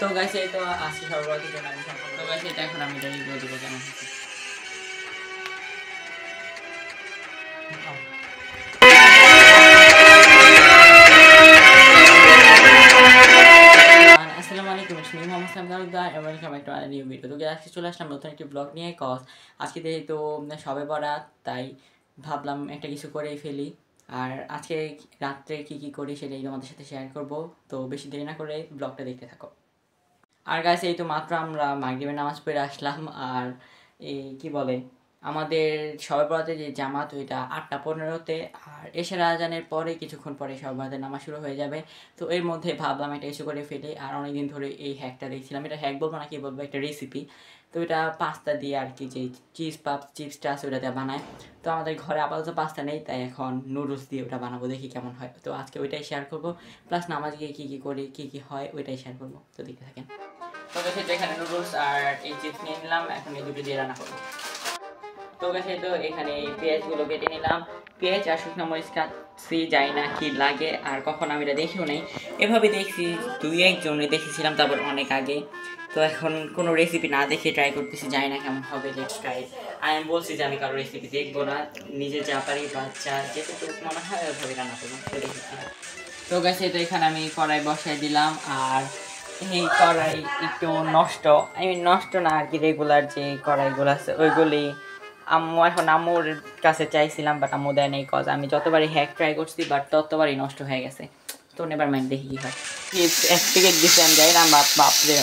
তো গাইস এই তো আজকে সর্বপ্রথম জন্য আমি সম্পূর্ণ তো গাইস এটা এখন আমি এটা রিভিউ দিব কেমন হয়েছে। আসসালামু আলাইকুম, আমি মোহাম্মদ সামিদ তালুকদার এবং welcome back to a new video. তো আজকে চলে আসলাম নতুন একটি ব্লগ নিয়ে। আজকে যেহেতু সবে বরাত, তাই ভাবলাম একটা কিছু করেই ফেলি। আর আজকে রাত্রে কি করি সেটাই তোমাদের সাথে শেয়ার করব। তো বেশি দেরি না করে ব্লগটা দেখতে থাকো। আর গাইস এই তো মাত্র আমরা মাগরিবের নামাজ পড়ে আসলাম। আর এই কি বলে আমাদের শবে বরাতে যে জামাত ওইটা 8:15-তে, আর এশার আজানের পরে কিছুক্ষণ পরে শবে বরাতের নামাজ শুরু হয়ে যাবে। তো এর মধ্যে ভাবলাম একটা কিছু করে ফেলি। আর অনেকদিন ধরে এই হ্যাকটা দেখছিলাম, এটা হ্যাক বলবো না কি বলবো, একটা রেসিপি। তো এটা পাস্তা দিয়ে আর কি, যে চিপসটা আছে ওটা দিয়ে বানায়। তো আমাদের ঘরে আপাতত পাস্তা নেই, তাই এখন নুডলস দিয়ে ওটা বানাবো, দেখি কেমন হয়। তো আজকে ওইটাই শেয়ার করবো, প্লাস নামাজ গিয়ে কী করি কী হয় ওইটাই শেয়ার করবো। তো দেখতে থাকেন। তো গেছে এখানে নুডলস আর এই চিপস নিয়ে নিলাম, এখন এই দুটো দিয়ে রান্না করবো। তো গেছে তো এখানে এই পেঁয়াজগুলো কেটে নিলাম। পেঁয়াজ আর শুকনো মরিচ কাটছি, যাই না কি লাগে, আর কখন আমি এটা দেখিও নেই। এভাবে দেখছি, দুই একজনে দেখেছিলাম, তারপর অনেক আগে। তো এখন কোনো রেসিপি না দেখে ট্রাই করতেছি, জানি না কেমন হবে। Let's try. আমি বলছি যে আমি কারো রেসিপি দেখবো না, নিজে যা পারি বাচ্চা যেটুকু মনে হয় ওইভাবে রান্না করবো। তো দেখেছি। তো গেছে তো এখানে আমি কড়াই বসাই দিলাম। আর এই কড়াই একটু নষ্ট, নষ্ট না আর কি, রেগুলার যে কড়াইগুলো আছে ওইগুলি আম্মুর কাছে চাইছিলাম, বাট আম্মু দেয় নেই। কজ আমি যতবারই হ্যাক ট্রাই করছি, বাট ততবারই নষ্ট হয়ে গেছে। তো নেভার মাইন্ড, দেখি কী হয়। এক প্যাকেট দিচ্ছে, আমি যাই না বাপরে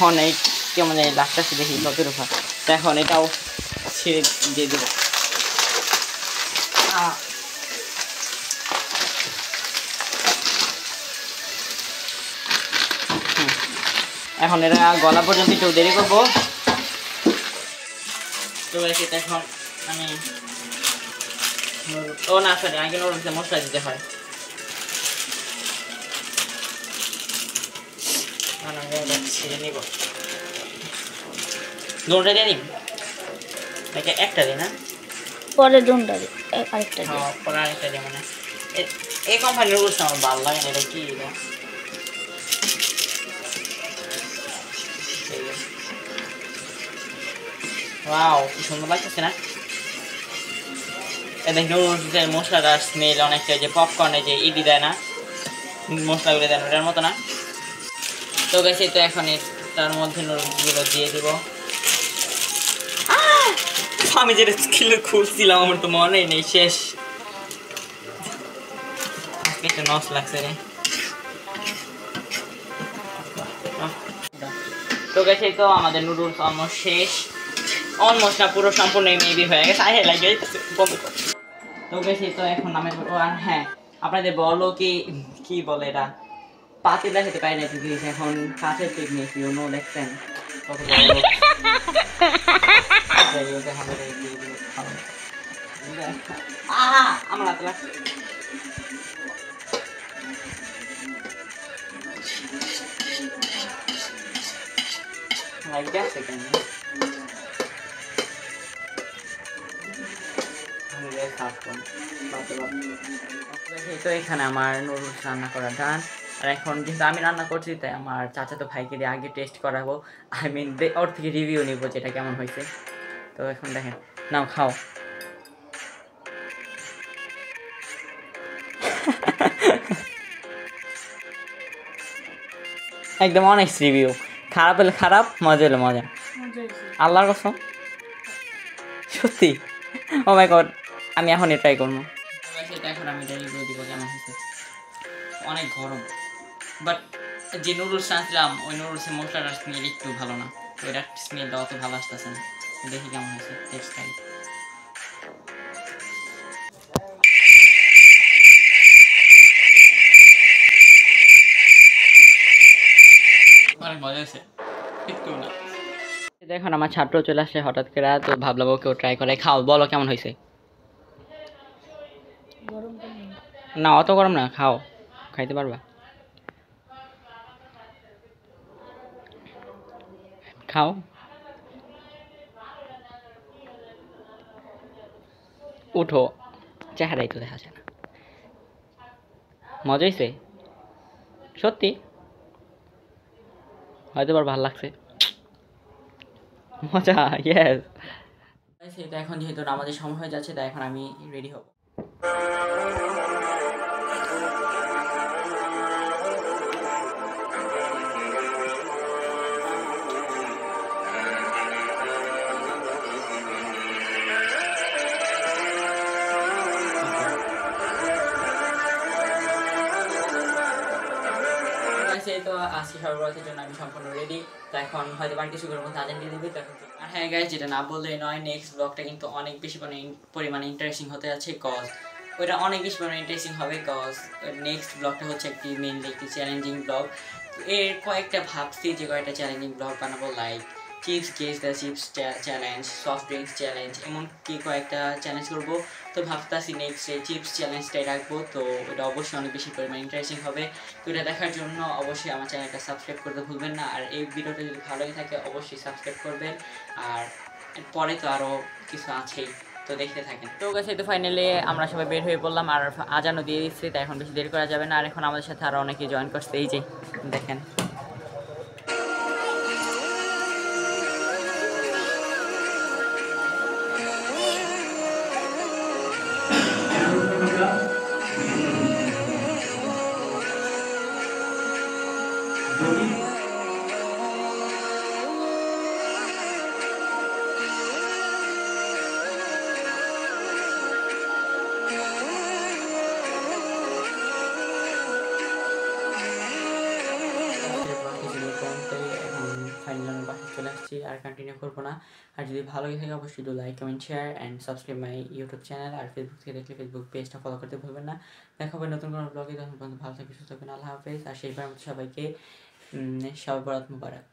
অনেক কেমন জানি লাগতেছে, দেখি কতটুকু হয়। তো এখন এটাও ছেড়ে দিয়ে দেবো। এখন এটা গলা পর্যন্ত একটু দেরি করবো। তো সেটা এখন আমি না সরি, আগে নুডলসে মশলা দিতে হয়। ছেড়ে নিব, দুটা দিয়ে নিব নাকি একটা দিই না, পরে দুটা আরেকটা পরে আরেকটা দিই। মানে এই কোম্পানির নুডলস আমার ভালো লাগে না। এটা কি এটা, ওয়াও কি সুন্দর লাগতেছে না। দেখ নুডলসের মশলাটার স্মেল অনেকটা যে পপকর্নে যে ইডি দেয় না, মশলাগুলো দেয় ওটার মতো না। তো গেছে তো এখন তার মধ্যে নুডলসগুলো দিয়ে দিব। আমি যেটা স্কিল খুলছিলাম আমার তো মনেই নেই, শেষ। আজকে একটা নষ্ট লাগছে রে। তো গেছে তো আমাদের নুডলস অলমোস্ট শেষ, অলমোস্ট না পুরো সম্পূর্ণ মেবি হয়ে গেছে। আই লাগে তো গেছে তো এখন আমি আর হ্যাঁ আপনাদের বলো কি বলে এটা, পাতিল দেখাতে পাই না ঠিক, এখন কাছের ঠিক নিয়েছি নো, দেখছেন কত বড় আমার হাতে লাগছে। তো এখানে আমার নুডলস রান্না করা ডান। আর এখন যেহেতু আমি রান্না করছি, তাই আমার চাচাতো ভাইকে দিয়ে আগে টেস্ট করাবো, ওর থেকে রিভিউ নিবো যেটা কেমন হয়েছে। তো এখন দেখেন, নাও খাও। একদম অনেস্ট রিভিউ, খারাপ হলে খারাপ, মজা হলে মজা। আল্লাহর কসম সত্যি, ও মাই গড, আমি এখনই ট্রাই করবো। সেটা এখন আমি এটা রিভিউ দিব কেমন হয়েছে। অনেক গরম, বাট যে নুডলস আনছিলাম ওই নুডলসের মশলাটার স্মেল একটু ভালো না, তো এটার স্মেলটা অত ভালো আসতেছে না। দেখি কেমন হয়েছে, টেস্ট খাই। অনেক মজা হয়েছে, একটু না। দেখুন আমার ছাত্র চলে আসলে হঠাৎ করে, তো ভাবলাম ওকেও ট্রাই করে। খাও, বলো কেমন হয়েছে। না অত গরম না, খাও, খাইতে পারবা, খাও। উঠো, চেহারাই তো দেখা যায় না। মজা হয়েছে সত্যি। হয়তো আবার ভালো লাগছে, মজা, ইয়েস। সেটা এখন যেহেতু আমাদের সময় হয়ে যাচ্ছে, তাই এখন আমি রেডি হব। এই তো আজকে সর্বরাতের জন্য আমি সম্পূর্ণ রেডি। তো এখন হয়তো বাকি কিছু করবো, আজান দিয়ে দিবে তখন। আর হ্যাঁ গাইস, যেটা না বললেই নয়, নেক্সট ব্লগটা কিন্তু অনেক বেশি পরিমাণে ইন্টারেস্টিং হতে যাচ্ছে, কজ ওইটা অনেক বেশি পরিমাণে ইন্টারেস্টিং হবে, কজ নেক্সট ব্লগটা হচ্ছে একটি মেনলি একটি চ্যালেঞ্জিং ব্লগ। এর কয়েকটা ভাবছি যে কয়েকটা চ্যালেঞ্জিং ব্লগ বানাবো, like chips guess the chips challenge, soft drinks challenge, এমনকি কয়েকটা চ্যালেঞ্জ করবো। তো ভাবতাছি নেক্সট এই চিপস চ্যালেঞ্জটাই রাখবো, তো এটা অবশ্যই অনেক বেশি পরিমাণে ইন্টারেস্টিং হবে। তো এটা দেখার জন্য অবশ্যই আমার চ্যানেলটা সাবস্ক্রাইব করতে ভুলবেন না, আর এই ভিডিওটা যদি ভালোই থাকে অবশ্যই সাবস্ক্রাইব করবেন। আর পরে তো আরও কিছু আছেই, তো দেখতে থাকেন। তো গেছে, তো ফাইনালি আমরা সবাই বের হয়ে পড়লাম, আর আজানও দিয়ে দিচ্ছি, তাই এখন বেশি দেরি করা যাবে না। আর এখন আমাদের সাথে আরও অনেকেই জয়েন করছে, এই যে দেখেন। ফাইনালি আমি বাসায় চলে আসছি, আর কন্টিনিউ করবো না। আর যদি ভালো লাগে অবশ্যই do like, comment, share and subscribe my YouTube channel. আর ফেসবুক থেকে দেখলে ফেসবুক পেজটা ফলো করতে ভুলবেন না। দেখা হবে নতুন কোনো ব্লগে, তখন পর্যন্ত ভালো থাকবে, সুস্থ থাকবেন, আল্লাহ হাফেজ। আর সেইবার মতো সবাইকে শবে বরাত মুবারক।